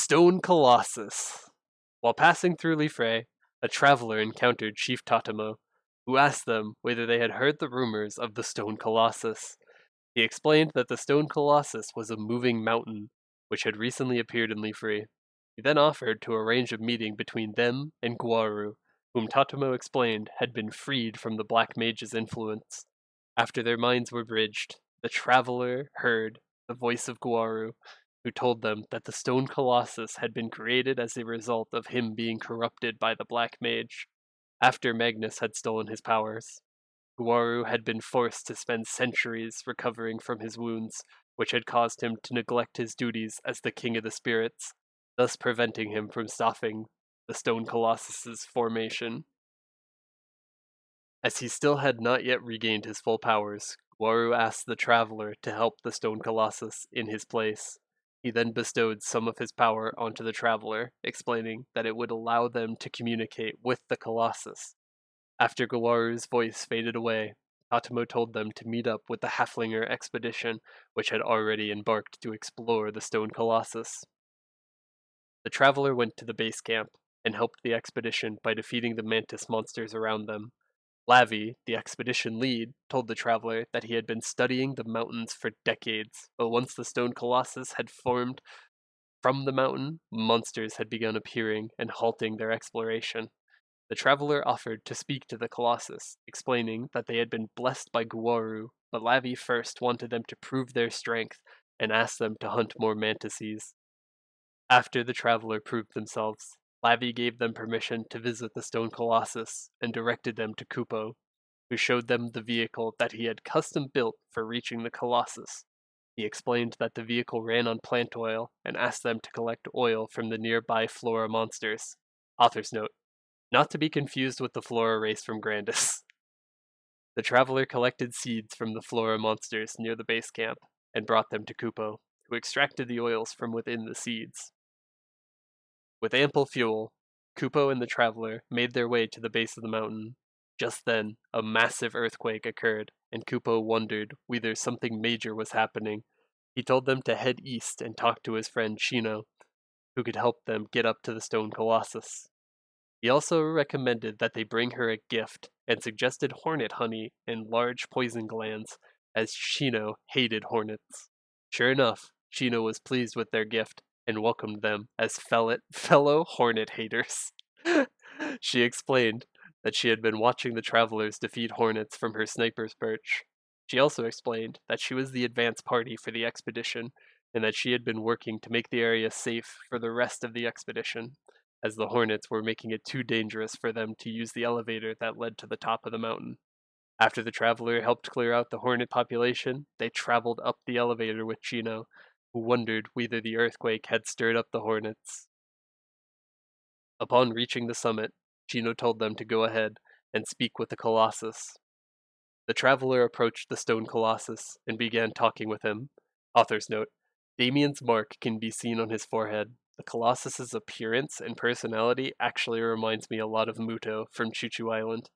Stone Colossus. While passing through Liffre, a traveler encountered Chief Tatamo, who asked them whether they had heard the rumors of the Stone Colossus. He explained that the Stone Colossus was a moving mountain, which had recently appeared in Liffre. He then offered to arrange a meeting between them and Guaru, whom Tatamo explained had been freed from the Black Mage's influence. After their minds were bridged, the traveler heard the voice of Guaru, who told them that the Stone Colossus had been created as a result of him being corrupted by the Black Mage, after Magnus had stolen his powers. Guaru had been forced to spend centuries recovering from his wounds, which had caused him to neglect his duties as the King of the Spirits, thus preventing him from stopping the Stone Colossus's formation. As he still had not yet regained his full powers, Guaru asked the traveler to help the Stone Colossus in his place. He then bestowed some of his power onto the traveler, explaining that it would allow them to communicate with the Colossus. After Guaru's voice faded away, Tatamo told them to meet up with the Haflinger expedition, which had already embarked to explore the Stone Colossus. The traveler went to the base camp and helped the expedition by defeating the mantis monsters around them. Lavi, the expedition lead, told the traveler that he had been studying the mountains for decades, but once the Stone Colossus had formed from the mountain, monsters had begun appearing and halting their exploration. The traveler offered to speak to the Colossus, explaining that they had been blessed by Guaru, but Lavi first wanted them to prove their strength and asked them to hunt more mantises. After the traveler proved themselves, Lavi gave them permission to visit the Stone Colossus and directed them to Kupo, who showed them the vehicle that he had custom built for reaching the Colossus. He explained that the vehicle ran on plant oil and asked them to collect oil from the nearby flora monsters. Author's note: not to be confused with the flora race from Grandis. The traveler collected seeds from the flora monsters near the base camp and brought them to Kupo, who extracted the oils from within the seeds. With ample fuel, Kupo and the traveler made their way to the base of the mountain. Just then, a massive earthquake occurred, and Kupo wondered whether something major was happening. He told them to head east and talk to his friend Shino, who could help them get up to the Stone Colossus. He also recommended that they bring her a gift and suggested hornet honey and large poison glands, as Shino hated hornets. Sure enough, Shino was pleased with their gift and welcomed them as fellow hornet haters. She explained that she had been watching the travelers defeat hornets from her sniper's perch. She also explained that she was the advance party for the expedition and that she had been working to make the area safe for the rest of the expedition, as the hornets were making it too dangerous for them to use the elevator that led to the top of the mountain. After the traveler helped clear out the hornet population, they traveled up the elevator with Chino, who wondered whether the earthquake had stirred up the hornets. Upon reaching the summit, Chino told them to go ahead and speak with the Colossus. The traveler approached the Stone Colossus and began talking with him. Author's note: Damien's mark can be seen on his forehead. The Colossus's appearance and personality actually reminds me a lot of Muto from Choo Choo Island.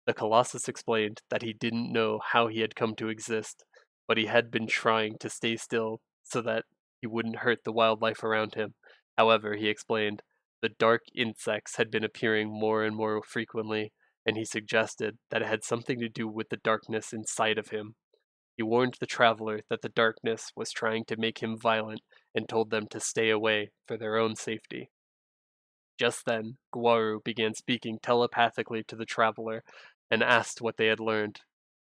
The Colossus explained that he didn't know how he had come to exist, but he had been trying to stay still so that he wouldn't hurt the wildlife around him. However, he explained, the dark insects had been appearing more and more frequently, and he suggested that it had something to do with the darkness inside of him. He warned the traveler that the darkness was trying to make him violent and told them to stay away for their own safety. Just then, Guaru began speaking telepathically to the traveler and asked what they had learned.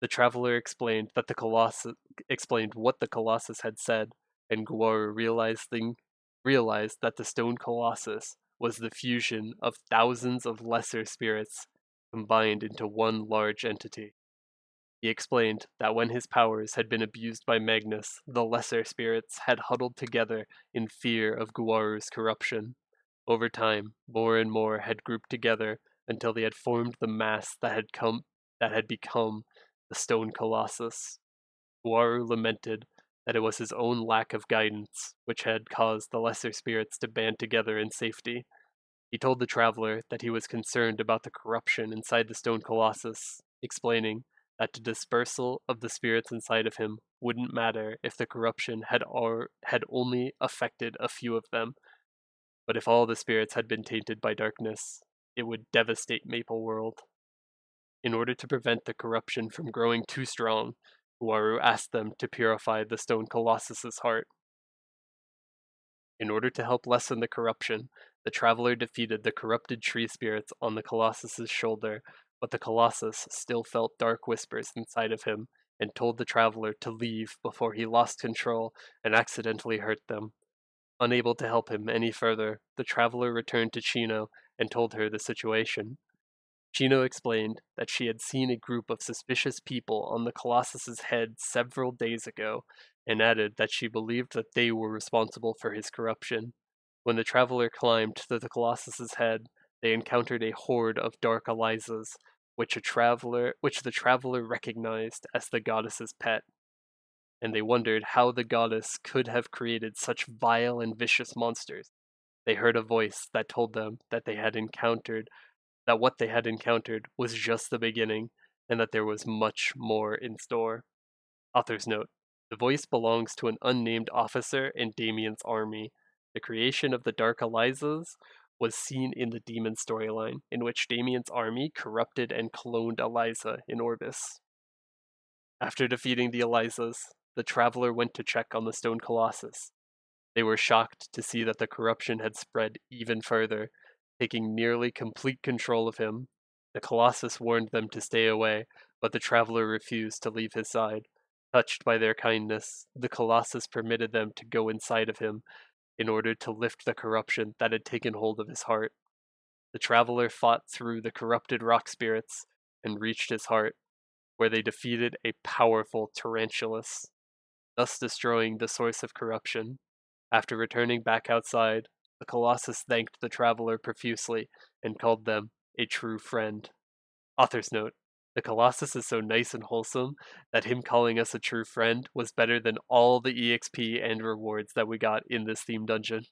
The traveler explained what the Colossus had said, and Guaru realized that the Stone Colossus was the fusion of thousands of lesser spirits combined into one large entity. He explained that when his powers had been abused by Magnus, the lesser spirits had huddled together in fear of Guaru's corruption. Over time, more and more had grouped together until they had formed the mass that had become the Stone Colossus. Guaru lamented that it was his own lack of guidance which had caused the lesser spirits to band together in safety. He told the traveler that he was concerned about the corruption inside the Stone Colossus, explaining that the dispersal of the spirits inside of him wouldn't matter if the corruption had only affected a few of them, But if all the spirits had been tainted by darkness, it would devastate Maple World. In order to prevent the corruption from growing too strong, Waru asked them to purify the Stone Colossus's heart. In order to help lessen the corruption, the traveler defeated the corrupted tree spirits on the Colossus's shoulder, but the Colossus still felt dark whispers inside of him and told the traveler to leave before he lost control and accidentally hurt them. Unable to help him any further, the traveler returned to Chino and told her the situation. Chino explained that she had seen a group of suspicious people on the Colossus's head several days ago, and added that she believed that they were responsible for his corruption. When the traveler climbed to the Colossus's head, they encountered a horde of dark Elizas, which the traveler recognized as the goddess's pet, and they wondered how the goddess could have created such vile and vicious monsters. They heard a voice that told them that what they had encountered was just the beginning, and that there was much more in store. Author's note: the voice belongs to an unnamed officer in Damien's army. The creation of the Dark Elizas was seen in the Demon storyline, in which Damien's army corrupted and cloned Eliza in Orbis. After defeating the Elizas, the traveler went to check on the Stone Colossus. They were shocked to see that the corruption had spread even further, taking nearly complete control of him. The Colossus warned them to stay away, but the traveler refused to leave his side. Touched by their kindness, the Colossus permitted them to go inside of him in order to lift the corruption that had taken hold of his heart. The traveler fought through the corrupted rock spirits and reached his heart, where they defeated a powerful tarantulas, thus destroying the source of corruption. After returning back outside, the Colossus thanked the traveler profusely and called them a true friend. Author's note: the Colossus is so nice and wholesome that him calling us a true friend was better than all the EXP and rewards that we got in this theme dungeon.